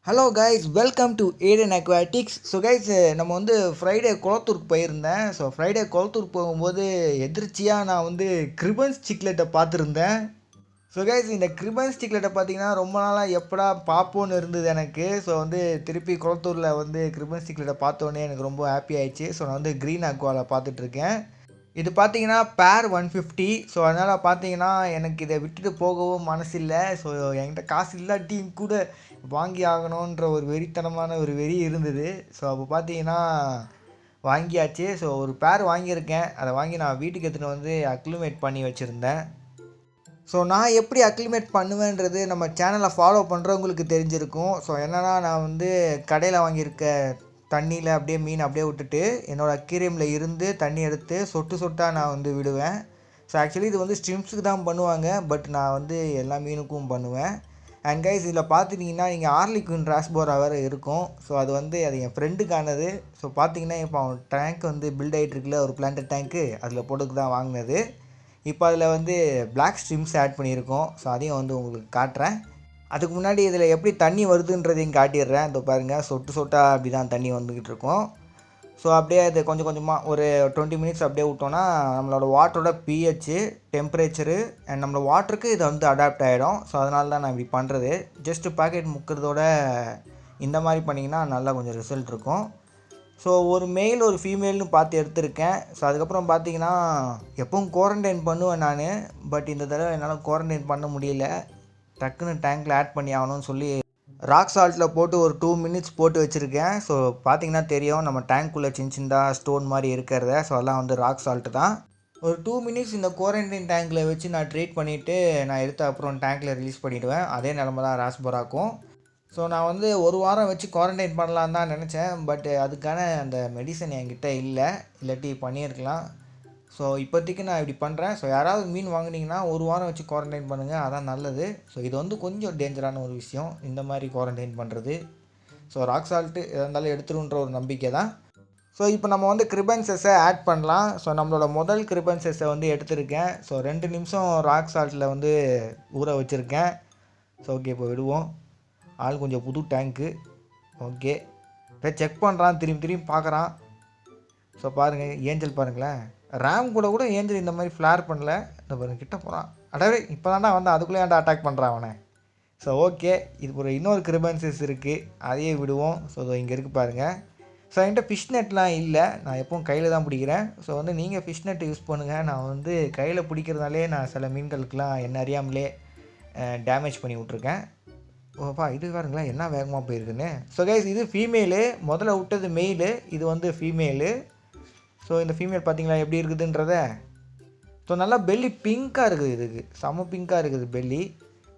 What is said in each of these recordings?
Hello guys, welcome to Aden aquatics. So guys, நம்ம வந்து Friday குளத்தூருக்கு போயிருந்தேன். ஸோ ஃப்ரைடே குளத்தூருக்கு போகும்போது எதிர்ச்சியாக நான் வந்து கிரிபன்ஸ் சிக்லெட்டை பார்த்துருந்தேன். ஸோ கைஸ், இந்த கிரிபன்ஸ் சிக்லெட்டை பார்த்தீங்கன்னா ரொம்ப நாளாக எப்படா பார்ப்போன்னு இருந்தது எனக்கு. ஸோ வந்து திருப்பி குளத்தூரில் வந்து கிரிபன்ஸ் சிக்லெட்டை பார்த்தோன்னே எனக்கு ரொம்ப ஹாப்பி ஆயிடுச்சு. ஸோ நான் வந்து க்ரீன் அக்வாவில் பார்த்துட்ருக்கேன். இது பார்த்தீங்கன்னா பேர் 150. ஸோ அதனால் பார்த்தீங்கன்னா எனக்கு இதை விட்டுட்டு போகவும் மனசு இல்லை. ஸோ என்கிட்ட காசு இல்லாட்டியும் கூட வாங்கி ஆகணுன்ற ஒரு வெறித்தனமான ஒரு வெறி இருந்தது. ஸோ அப்போ பார்த்தீங்கன்னா வாங்கியாச்சு. ஸோ ஒரு பேர் வாங்கியிருக்கேன். அதை வாங்கி நான் வீட்டுக்கு எடுத்துகிட்டு வந்து அக்ளிமேட் பண்ணி வச்சுருந்தேன். ஸோ நான் எப்படி அக்ளிமேட் பண்ணுவேன்றது நம்ம சேனலை ஃபாலோ பண்ணுறவங்களுக்கு தெரிஞ்சிருக்கும். ஸோ என்னென்னா, நான் வந்து கடையில் வாங்கியிருக்க தண்ணியில் அப்படியே மீன் அப்படியே விட்டுட்டு என்னோடய அக்வேரியமில் இருந்து தண்ணி எடுத்து சொட்டு சொட்டாக நான் வந்து விடுவேன். ஸோ ஆக்சுவலி இது வந்து ஸ்ட்ரிம்ஸுக்கு தான் பண்ணுவாங்க, பட் நான் வந்து எல்லா மீனுக்கும் பண்ணுவேன். அண்ட் கைஸ், இதில் பார்த்துட்டிங்கன்னா நீங்கள் ஆர்லிக்வின் ராஸ்போரா வேறு இருக்கும். ஸோ அது என் ஃப்ரெண்டுக்கானது. ஸோ பார்த்தீங்கன்னா இப்போ அவன் டேங்க் வந்து பில்ட் ஆகிட்டுருக்குல, ஒரு பிளான்டட் டேங்க்கு, அதில் போட்டுக்கு தான் வாங்கினது. இப்போ அதில் வந்து பிளாக் ஸ்ட்ரிம்ஸ் ஆட் பண்ணியிருக்கோம். ஸோ அதையும் வந்து உங்களுக்கு காட்டுறேன். அதுக்கு முன்னாடி இதில் எப்படி தண்ணி வருதுன்றதையும் காட்டிடுறேன். இதோ பாருங்கள், சொட்டு சொட்டாக அப்படி தான் தண்ணி வந்துக்கிட்டு இருக்கும். ஸோ அப்படியே அது கொஞ்சம் கொஞ்சமாக ஒரு 20 மினிட்ஸ் அப்படியே விட்டோன்னா நம்மளோட வாட்டரோட பிஹெச், டெம்பரேச்சரு அண்ட் நம்மளோட வாட்டருக்கு இதை வந்து அடாப்ட் ஆகிடும். ஸோ அதனால தான் நான் இப்படி பண்ணுறது. ஜஸ்ட்டு பாக்கெட் முக்கிறதோட இந்த மாதிரி பண்ணிங்கன்னா நல்லா கொஞ்சம் ரிசல்ட் இருக்கும். ஸோ ஒரு மேல் ஒரு ஃபீமேல்னு பார்த்து எடுத்திருக்கேன். ஸோ அதுக்கப்புறம் பார்த்தீங்கன்னா எப்பவும் குவாரண்டைன் பண்ணுவேன் நான். பட் இந்த தடவை என்னால் குவாரண்டைன் பண்ண முடியல. டக்குன்னு டேங்க்கில் ஆட் பண்ணி ஆகணும்னு சொல்லி ராக் சால்ட்டில் போட்டு ஒரு 2 மினிட்ஸ் போட்டு வச்சுருக்கேன். ஸோ பார்த்தீங்கன்னா தெரியும் நம்ம டேங்க்குள்ளே சின்னதாக ஸ்டோன் மாதிரி இருக்கிறத. ஸோ அதெல்லாம் வந்து ராக் சால்ட்டு தான். ஒரு 2 மினிட்ஸ் இந்த குவாரண்டைன் டேங்க்கில் வச்சு நான் ட்ரீட் பண்ணிவிட்டு நான் எடுத்து அப்புறம் டேங்க்கில் ரிலீஸ் பண்ணிவிடுவேன். அதே நிலமை தான் ராஸ்போராக்கும். ஸோ நான் வந்து ஒரு வாரம் வச்சு குவாரண்டைன் பண்ணலான்னு தான் நினச்சேன். பட் அதுக்கான அந்த மெடிசன் என்கிட்ட இல்லை, இல்லாட்டி பண்ணியிருக்கலாம். ஸோ இப்போதைக்கு நான் இப்படி பண்ணுறேன். ஸோ யாராவது மீன் வாங்கினீங்கன்னா ஒரு வாரம் வச்சு குவாரண்டைன் பண்ணுங்கள், அதான் நல்லது. ஸோ இது வந்து கொஞ்சம் டேஞ்சரான ஒரு விஷயம், இந்த மாதிரி குவாரண்டைன் பண்ணுறது. ஸோ ராக் சால்ட்டு எதாக இருந்தாலும் எடுத்துருன்ற ஒரு நம்பிக்கை தான். ஸோ இப்போ நம்ம வந்து கிரிபன்சஸை ஆட் பண்ணலாம். ஸோ நம்மளோட முதல் கிரிபன்சஸை வந்து எடுத்திருக்கேன். ஸோ 2 நிமிஷம் ராக் சால்ட்டில் வந்து ஊற வச்சுருக்கேன். ஸோ ஓகே, இப்போ விடுவோம். ஆள் கொஞ்சம் புது டேங்க்கு. ஓகே, இப்போ செக் பண்ணுறான், திரும்பி திரும்பி பார்க்குறான். ஸோ பாருங்கள், ஏஞ்சல் பாருங்களேன், ரேம் கூட ஏஞ்சல் இந்த மாதிரி ஃப்ளார் பண்ணல. இந்த பாருங்க, கிட்ட போகிறான். அடவே இப்போ தாண்டா வந்து அதுக்குள்ளே ஏன்டா அட்டாக் பண்ணுறான் அவனை. ஸோ ஓகே, இது ஒரு இன்னொரு கிரிபன்சஸ் இருக்குது, அதையே விடுவோம். ஸோ இங்கே இருக்குது பாருங்கள். ஸோ என்கிட்ட ஃபிஷ் நெட்லாம் இல்லை, நான் எப்பவும் கையில் தான் பிடிக்கிறேன். ஸோ வந்து நீங்கள் ஃபிஷ் நெட் யூஸ் பண்ணுங்கள். நான் வந்து கையில் பிடிக்கிறதுனாலே நான் சில மீன்களுக்கெலாம் என்ன அறியாமலே டேமேஜ் பண்ணி விட்ருக்கேன். ஓப்பா, இது பாருங்களேன் என்ன வேகமாக போயிருக்குன்னு. ஸோ கைஸ், இது ஃபீமேலு. முதல்ல விட்டது மெயிலு, இது வந்து ஃபீமேலு. ஸோ இந்த ஃபீமேல் பார்த்தீங்களா எப்படி இருக்குதுன்றத. ஸோ நல்லா பெல்லி பிங்க்காக இருக்குது, இதுக்கு செம்ம பிங்க்காக இருக்குது பெல்லி.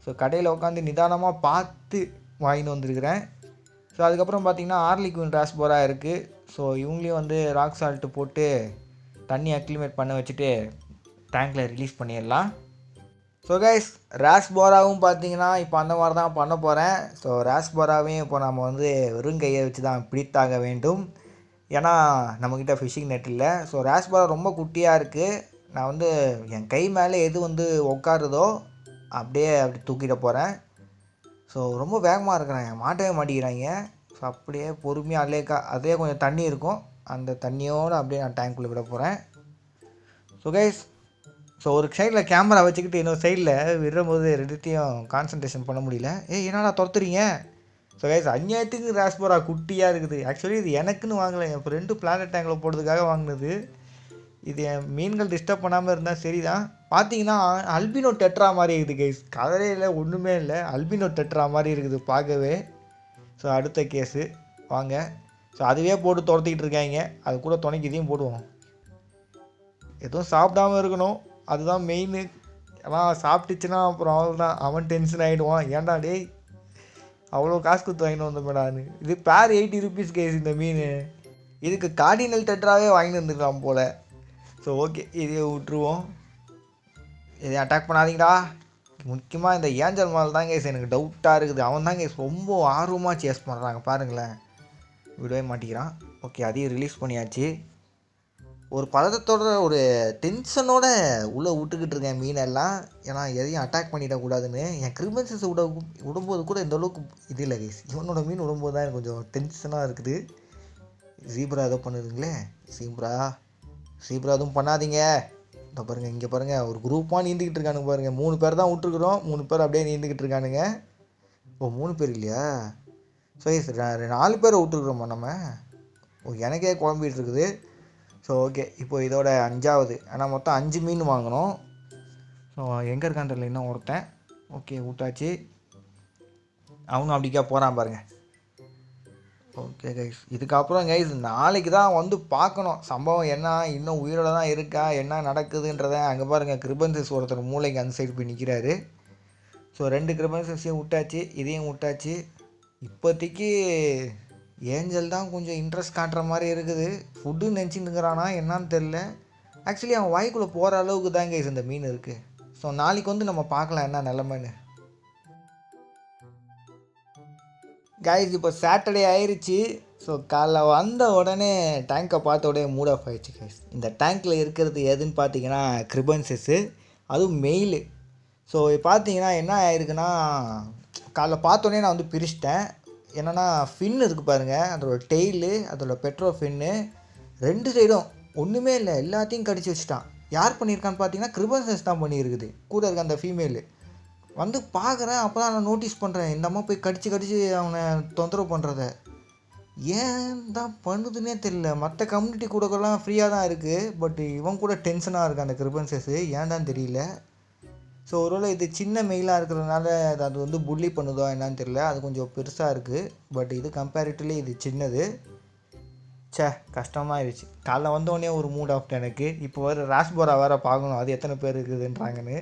ஸோ கடையில் உட்காந்து நிதானமாக பார்த்து வாங்கிட்டு வந்துருக்கிறேன். ஸோ அதுக்கப்புறம் பார்த்திங்கன்னா ஆர்லிக்வின் ராஸ்போரா இருக்குது. ஸோ இவங்களையும் வந்து ராக் சால்ட்டு போட்டு தண்ணி அக்ளிமேட் பண்ண வச்சுட்டு டேங்க்கில் ரிலீஸ் பண்ணிடலாம். ஸோ கைஸ், ராஸ்போராவும் பார்த்தீங்கன்னா இப்போ அந்த மாதிரி தான் பண்ண போகிறேன். ஸோ ராஸ்போராவையும் இப்போ நம்ம வந்து வெறும் கையை வச்சு தான் பிடித்தாக வேண்டும், ஏன்னா நம்மக்கிட்ட ஃபிஷிங் நெட் இல்லை. ஸோ ராஸ்போரா ரொம்ப குட்டியாக இருக்குது. நான் வந்து என் கை மேலே எது வந்து உட்காருதோ அப்படியே அப்படி தூக்கிட போகிறேன். ஸோ ரொம்ப வேகமாக இருக்கிறாங்க, மாட்டவே மாட்டேங்கிறாங்க. ஸோ அப்படியே பொறுமையாக அதே கொஞ்சம் தண்ணி இருக்கும், அந்த தண்ணியோடு அப்படியே நான் டேங்க்குள்ளே விட போகிறேன். ஸோ கைஸ், ஸோ ஒரு சைடில் கேமரா வச்சுக்கிட்டு இன்னொரு சைடில் விடும்போது ரெண்டுத்தையும் கான்சன்ட்ரேஷன் பண்ண முடியல. என்னடா துரத்துறீங்க. ஸோ கைஸ், அந்நியத்துக்கு ராஸ்போரா குட்டியாக இருக்குது. ஆக்சுவலி இது எனக்குன்னு வாங்கலை, என் ஃப்ரெண்டு பிளானட் டேங்கில் போடுறதுக்காக வாங்கினது. இது என் மீன்கள் டிஸ்டர்ப் பண்ணாமல் இருந்தால் சரி தான். பார்த்தீங்கன்னா அல்பினோ டெட்ரா மாதிரி இருக்குது கைஸ், கலரையில் ஒன்றுமே இல்லை, அல்பினோ டெட்ரா மாதிரி இருக்குது பார்க்கவே. ஸோ அடுத்த கேஸு வாங்க. ஸோ அதுவே போட்டு துரத்திக்கிட்டு இருக்காங்க, அது கூட துணைக்கு இதையும் போடுவோம். எதுவும் சாப்பிடாமல் இருக்கணும், அதுதான் மெயின். ஏன்னா சாப்பிட்டுச்சுன்னா அப்புறம் அவ்வளோதான், அவன் டென்ஷன் ஆகிடுவான். ஏன்டா டேய் அவ்வளோ காசு கொடுத்து வாங்கிட்டு வந்தோம்டான்னு. இது பேர் 80 ருபீஸ் கேஸ் இந்த மீன். இதுக்கு கார்டினல் டெட்ராவே வாங்கிட்டு வந்துருக்கலாம் போல். ஸோ ஓகே, இதையே விட்டுருவோம். இதை அட்டாக் பண்ணாதீங்கடா. முக்கியமாக இந்த ஏஞ்சல் மால் தான் கேஸ் எனக்கு டவுட்டாக இருக்குது. அவன் தான் கேஸ் ரொம்ப ஆர்வமாக சேஸ் பண்ணுறாங்க பாருங்களேன், விடவே மாட்டேங்கிறான். ஓகே, அதையும் ரிலீஸ் பண்ணியாச்சு. ஒரு பதட்டத்தோட ஒரு டென்ஷனோட உள்ளே விட்டுக்கிட்டு இருக்கேன் மீனெல்லாம். ஏன்னா எதையும் அட்டாக் பண்ணிடக்கூடாதுன்னு. என் கிரிபன்ஸஸ் விடும்போது கூட இந்த அளவுக்கு இது இல்லை கைஸ். இவனோட மீன் விடும்போது தான் எனக்கு கொஞ்சம் டென்ஷனாக இருக்குது. ஜீப்ரா ஏதோ பண்ணுதுங்களே. ஜீப்ரா எதுவும் பண்ணாதீங்க. இந்த பாருங்கள், இங்கே பாருங்கள், ஒரு குரூப்பாக நீந்திக்கிட்டு இருக்கானுங்க பாருங்கள். 3 பேர் தான் விட்டுருக்குறோம். 3 பேர் அப்படியே நீந்திக்கிட்டு இருக்கானுங்க. ஓ 3 பேர் இல்லையா? ஸோ 4 பேரை விட்டுருக்குறோமா நம்ம? ஓ எனக்கே குழம்பிகிட்டு இருக்குது. ஸோ ஓகே, இப்போ இதோட 5வது. ஆனால் மொத்தம் 5 மீன் வாங்கினோம். ஸோ எங்கே இருக்கான்னு தெரியல இன்னும் ஒருத்தன். ஓகே விட்டாச்சு. அவனும் அப்படிக்கா போகிறான் பாருங்கள். ஓகே கைஸ், இதுக்கப்புறம் கைஸ் நாளைக்கு தான் வந்து பார்க்கணும் சம்பவம் என்ன, இன்னும் உயிரோட தான் இருக்கா, என்ன நடக்குதுன்றத. அங்கே பாருங்கள், கிரிபன்சஸ் ஒருத்தர் மூளைக்கு அந்த சைடு போய் நிற்கிறாரு. ஸோ 2 கிரிபன்சஸையும் விட்டாச்சு, இதையும் விட்டாச்சு. இப்போதைக்கு ஏஞ்சல் தான் கொஞ்சம் இன்ட்ரெஸ்ட் காட்டுற மாதிரி இருக்குது. ஃபுட்டுன்னு நினச்சிட்டுங்கிறானா என்னான்னு தெரில. ஆக்சுவலி அவன் வாய்க்குள்ளே போகிற அளவுக்கு தான் கைஸ் இந்த மீன் இருக்குது. ஸோ நாளைக்கு வந்து நம்ம பார்க்கலாம் என்ன நிலமைன்னு. கைஸ் இப்போ சாட்டர்டே ஆயிடுச்சு. ஸோ காலைல வந்த உடனே டேங்கை பார்த்த உடனே மூட் ஆஃப் ஆகிடுச்சு கைஸ். இந்த டேங்க்கில் இருக்கிறது எதுன்னு பார்த்தீங்கன்னா கிரிபன்சஸ்ஸு, அதுவும் மெயிலு. ஸோ பார்த்தீங்கன்னா என்ன ஆயிருக்குன்னா, காலைல பார்த்தோன்னே நான் வந்து பிரிச்சிட்டேன். என்னென்னா ஃபின் இருக்குது பாருங்கள், அதோட டெய்லு, அதோட பெட்ரோ ஃபின்னு 2 சைடும் ஒன்றுமே இல்லை, எல்லாத்தையும் கடிச்சு வச்சுட்டான். யார் பண்ணியிருக்கான்னு பார்த்தீங்கன்னா கிரிபன்சஸ் தான் பண்ணியிருக்குது. கூட இருக்க அந்த ஃபீமேலு வந்து பார்க்குறேன். அப்போ தான் நான் நோட்டீஸ் பண்ணுறேன், இந்த அம்மா போய் கடிச்சு அவனை தொந்தரவு பண்ணுறத. ஏன் தான் பண்ணுதுன்னே தெரியல. மற்ற கம்யூனிட்டி கூடலாம் ஃப்ரீயாக தான் இருக்குது, பட் இவன் கூட டென்ஷனாக இருக்குது அந்த கிரிபன்சஸ்ஸு, ஏன் தான் தெரியல. ஸோ ஒருவேளை இது சின்ன மெயிலாக இருக்கிறதுனால அது வந்து புல்லி பண்ணுதோ என்னான்னு தெரியல. அது கொஞ்சம் பெருசாக இருக்குது, பட் இது கம்பேரிட்டிவ்லி இது சின்னது. கஷ்டமாகிடுச்சு. காலைல வந்தோடனே ஒரு மூட் ஆஃப் எனக்கு. இப்போ வேறு ராஸ்போரா வேறு பார்க்கணும், அது எத்தனை பேர் இருக்குதுன்றாங்கன்னு.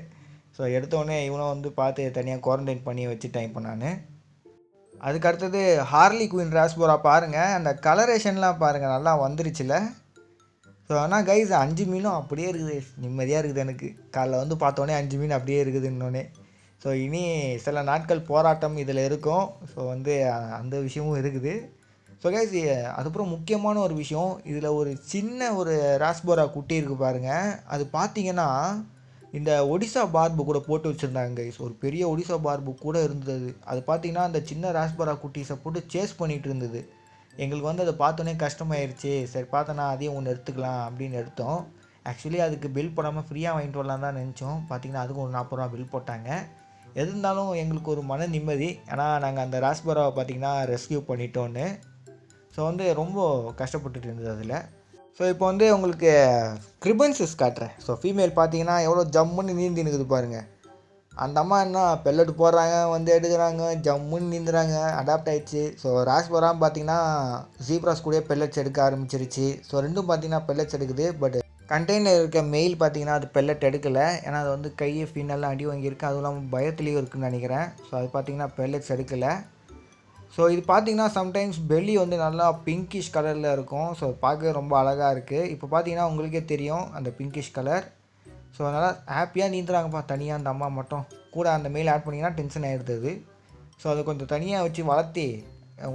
ஸோ எடுத்தோடனே இவனும் வந்து பார்த்து தனியாக குவாரண்டைன் பண்ணி வச்சுட்டேன் இப்போ நான். அதுக்கு அடுத்தது ஹார்லி குயின் ராஸ்போரா பாருங்கள், அந்த கலரேஷன்லாம் பாருங்கள், நல்லா வந்துருச்சுல. ஸோ ஆனால் கைஸ் 5 மீனும் அப்படியே இருக்குது, நிம்மதியாக இருக்குது எனக்கு. காலைல வந்து பார்த்தோன்னே 5 மீன் அப்படியே இருக்குதுன்னொன்னே. ஸோ இனி சில நாட்கள் போராட்டம் இதில் இருக்கும். ஸோ வந்து அந்த விஷயமும் இருக்குது. ஸோ கைஸ் அதுக்கப்புறம் முக்கியமான ஒரு விஷயம், இதில் ஒரு சின்ன ஒரு ராஸ்போரா குட்டி இருக்குது பாருங்கள். அது பார்த்தீங்கன்னா இந்த ஒடிசா பார்பு கூட போட்டு வச்சுருந்தாங்க கைஸ். ஒரு பெரிய ஒடிசா பார்பு கூட இருந்தது. அது பார்த்தீங்கன்னா அந்த சின்ன ராஸ்போரா குட்டீஸை போட்டு சேஸ் பண்ணிகிட்டு இருந்தது. எங்களுக்கு வந்து அதை பார்த்தோன்னே கஷ்டமாயிருச்சு. சரி பார்த்தோன்னா அதையும் ஒன்று எடுத்துக்கலாம் அப்படின்னு எடுத்தோம். ஆக்சுவலி அதுக்கு பில் போடாமல் ஃப்ரீயாக வாங்கிட்டு வரலாம் தான் நினச்சோம். பார்த்திங்கன்னா அதுக்கும் ஒரு 40 ரூபா பில் போட்டாங்க. எது இருந்தாலும் எங்களுக்கு ஒரு மன நிம்மதி. ஏன்னா நாங்கள் அந்த ராஸ்போராவை பார்த்திங்கன்னா ரெஸ்கியூ பண்ணிட்டோன்னு. ஸோ வந்து ரொம்ப கஷ்டப்பட்டுட்டு இருந்தது அதில். ஸோ இப்போ வந்து உங்களுக்கு கிரிபன்சஸ் காட்டுறேன். ஸோ ஃபீமேல் பார்த்தீங்கன்னா எவ்வளோ ஜம்முன்னு நீந்தி நிற்குது பாருங்கள். அந்த அம்மா என்ன பெல்லட் போடுறாங்க, வந்து எடுக்கிறாங்க, ஜம்முன்னு நீந்துறாங்க, அடாப்ட் ஆகிடுச்சு. ஸோ ராஸ்போரான்னு பார்த்தீங்கன்னா ஜீப்ராஸ் கூட பெல்லட்ஸ் எடுக்க ஆரம்பிச்சிருச்சு. ஸோ ரெண்டும் பார்த்தீங்கன்னா பெல்லட்ஸ் எடுக்குது. பட் கண்டெய்னர் இருக்க மெயில் பார்த்தீங்கன்னா அது பெல்லட் எடுக்கலை. ஏன்னா அது வந்து கையை ஃபின்னெல்லாம் அடி வாங்கியிருக்கு, அதுவும் இல்லாமல் பயத்துலேயும் இருக்குதுன்னு நினைக்கிறேன். ஸோ அது பார்த்தீங்கன்னா பெல்லட்ஸ் எடுக்கலை. ஸோ இது பார்த்தீங்கன்னா சம்டைம்ஸ் பெல்லி வந்து நல்லா பிங்கிஷ் கலரில் இருக்கும். ஸோ பார்க்கவே ரொம்ப அழகாக இருக்குது. இப்போ பார்த்தீங்கன்னா உங்களுக்கே தெரியும் அந்த பிங்கிஷ் கலர். ஸோ அதனால் ஹாப்பியாக நீந்துறாங்கப்பா தனியாக. அந்த அம்மா மட்டும் கூட அந்த மெயில் ஆட் பண்ணிங்கன்னா டென்ஷன் ஆகிடுது. ஸோ அதை கொஞ்சம் தனியாக வச்சு வளர்த்தி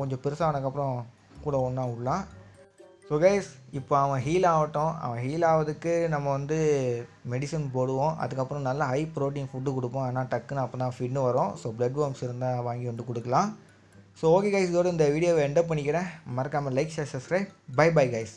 கொஞ்சம் பெருசானதுக்கப்புறம் கூட ஒன்றா விடலாம். ஸோ கைஸ் இப்போ அவன் ஹீல் ஆகட்டும். அவன் ஹீல் ஆகிறதுக்கு நம்ம வந்து மெடிசன் போடுவோம். அதுக்கப்புறம் நல்லா ஹை ப்ரோட்டீன் ஃபுட்டு கொடுப்போம். ஆனால் டக்குன்னு அப்போ தான் ஃபின்னு வரும். ஸோ பிளட் வார்ம்ஸ் இருந்தால் வாங்கி வந்து கொடுக்கலாம். ஸோ ஓகே கைஸ், இதோட இந்த வீடியோவை எண்ட் பண்ணிக்கிறேன். மறக்காமல் like, share, subscribe. Bye guys.